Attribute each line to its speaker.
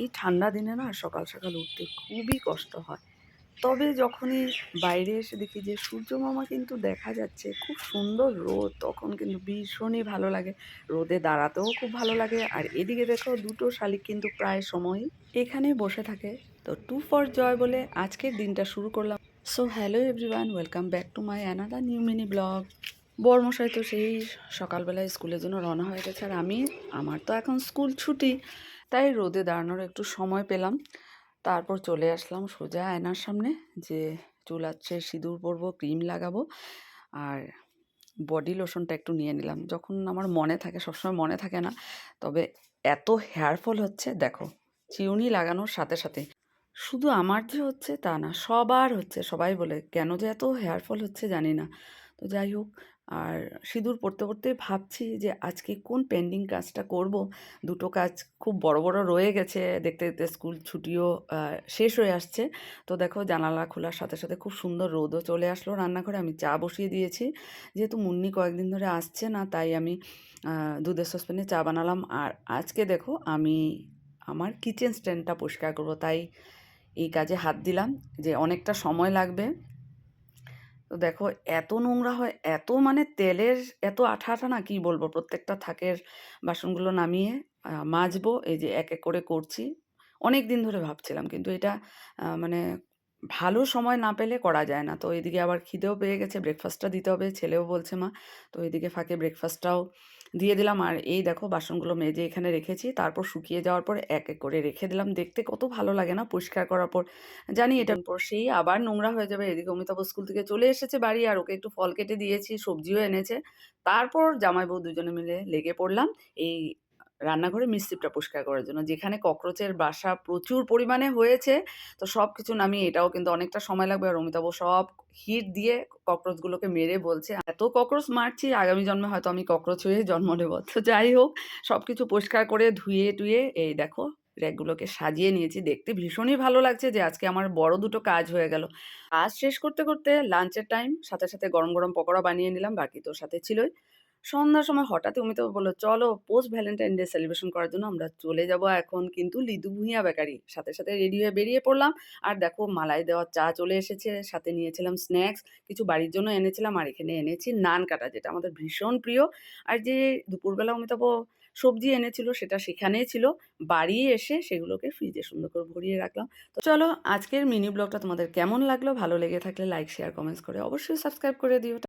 Speaker 1: এই ঠান্ডা দিনে না সকাল সকাল উঠতে খুবই কষ্ট হয়। তবে যখনই বাইরে এসে দেখি যে সূর্য মামা কিন্তু দেখা যাচ্ছে, খুব সুন্দর রোদ, তখন কিন্তু ভীষণই ভালো লাগে। রোদে দাঁড়াতেও খুব ভালো লাগে। আর এদিকে দেখো দুটো শালিক কিন্তু প্রায় সময়ই এখানেই বসে থাকে। তো টু ফর জয় বলে আজকের দিনটা শুরু করলাম। So hello everyone, welcome back to my another new mini blog. বরমশাই তো সেই সকালবেলায় স্কুলের জন্য রওনা হয়ে গেছে, আর আমার তো এখন স্কুল ছুটি, তাই রোদে দাঁড়ানোর একটু সময় পেলাম। তারপর চলে আসলাম সোজা আয়নার সামনে, যে চুল আছে সিঁদুর পরবো, ক্রিম লাগাবো, আর বডি লোশনটা একটু নিয়ে নিলাম। যখন আমার মনে থাকে, সবসময় মনে থাকে না। তবে এত হেয়ার ফল হচ্ছে দেখো, চিরুনি লাগানোর সাথে সাথে। শুধু আমার যে হচ্ছে তা না, সবার হচ্ছে। সবাই বলে কেন যে এত হেয়ার ফল হচ্ছে জানি না। তো যাই হোক, আর সিঁদুর পড়তে পড়তে ভাবছি যে আজকে কোন পেন্ডিং কাজটা করব। দুটো কাজ খুব বড় বড় রয়ে গেছে, দেখতে দেখতে স্কুল ছুটিও শেষ হয়ে আসছে। তো দেখো, জানালা খোলার সাথে সাথে খুব সুন্দর রোদও চলে আসলো রান্নাঘরে। আমি চা বসিয়ে দিয়েছি, যেহেতু মুন্নি কয়েকদিন ধরে আসছে না, তাই আমি দুধের সসপ্যানে চা বানালাম। আর আজকে দেখো, আমি আমার কিচেন স্ট্যান্ডটা পরিষ্কার করবো, তাই এই কাজে হাত দিলাম, যে অনেকটা সময় লাগবে। তো দেখো, এত নোংরা হয়, এত মানে তেলের এত আঠা আঠা, না কি বলবো। প্রত্যেকটা থাকের বাসনগুলো নামিয়ে মাজবো, এই যে এক এক করে করছি। অনেক দিন ধরে ভাবছিলাম, কিন্তু এটা মানে ভালো সময় না পেলে করা যায় না। তো এদিকে আবার খিদেও পেয়ে গেছে, ব্রেকফাস্টটা দিতে হবে, ছেলেও বলছে মা। তো এদিকে ফাঁকে ব্রেকফাস্টটাও দিয়ে দিলাম। আর এই দেখো, বাসনগুলো মেজে এখানে রেখেছি, তারপর শুকিয়ে যাওয়ার পর এক এক করে রেখে দিলাম। দেখতে কত ভালো লাগে না পরিষ্কার করার পর। জানি এটা পর সেই আবার নোংরা হয়ে যাবে। এদিকে অমিতাভ স্কুল থেকে চলে এসেছে বাড়ি, আর ওকে একটু ফল কেটে দিয়েছি, সবজিও এনেছে। তারপর জামাই বউ দুজনে মিলে লেগে পড়লাম এই রান্নাঘরে মিস্ত্রিটা পরিষ্কার করার জন্য, যেখানে ককরোচের বাসা প্রচুর পরিমাণে হয়েছে। তো সব কিছু নামিয়ে, এটাও কিন্তু অনেকটা সময় লাগবে। আর অমিতাভ সব হিট দিয়ে ককরোচগুলোকে মেরে বলছে, এত ককরোচ মারছি, আগামী জন্মে হয়তো আমি ককরোচ হয়ে জন্ম নেব। তো যাই হোক, সব কিছু পরিষ্কার করে ধুয়ে টুয়ে এই দেখো র্যাকগুলোকে সাজিয়ে নিয়েছি। দেখতে ভীষণই ভালো লাগছে যে আজকে আমার বড় দুটো কাজ হয়ে গেল। কাজ শেষ করতে করতে লাঞ্চের টাইম, সাথে সাথে গরম গরম পকোড়া বানিয়ে নিলাম, বাকি তো সাথে ছিলই। সন্ধ্যার সময় হঠাৎই অমিতাভ বলল, চলো পোস্ট ভ্যালেন্টাইন ডে সেলিব্রেশন করার জন্য আমরা চলে যাব এখন কিন্তু লিদু ভূঁইয়া বেকারি। সাথে সাথে রেডি হয়ে বেরিয়ে পড়লাম। আর দেখো, মালাই দেওয়া চা চলে এসেছে, সাথে নিয়েছিলাম স্ন্যাক্স, কিছু বাড়ির জন্য এনেছিলাম, আর এখানে এনেছি নান কাটা, যেটা আমাদের ভীষণ প্রিয়। আর যে দুপুরবেলা অমিতাভ সবজি এনেছিল, সেটা সেখানেই ছিল। বাড়ি এসে সেগুলোকে ফ্রিজে সুন্দর করে ভরিয়ে রাখলাম। তো চলো, আজকের মিনি ব্লগটা তোমাদের কেমন লাগলো? ভালো লেগে থাকলে লাইক, শেয়ার, কমেন্টস করে অবশ্যই সাবস্ক্রাইব করে দিও।